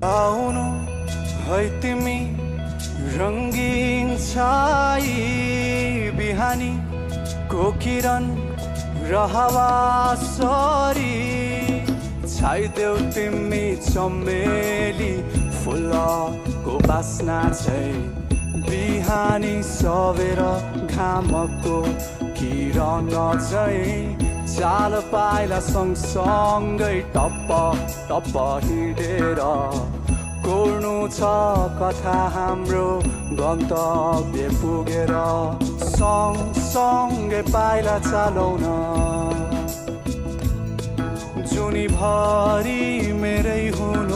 आउनु है तिमी रङ्गीन छाई बिहानी को किरण र हावा सरी छाइदेऊ तिमी चमेली फुलको बास्ना चाहिँ बिहानी सवेर घामको किरण चाहिँ चाल पाइला सँगसँगै टप्प टप्प हिँडेर कोर्नु छ कथा हाम्रो गन्तव्य पुगेर सँगसँगै पाइला चालौन जुनी भरि मेरै हुनु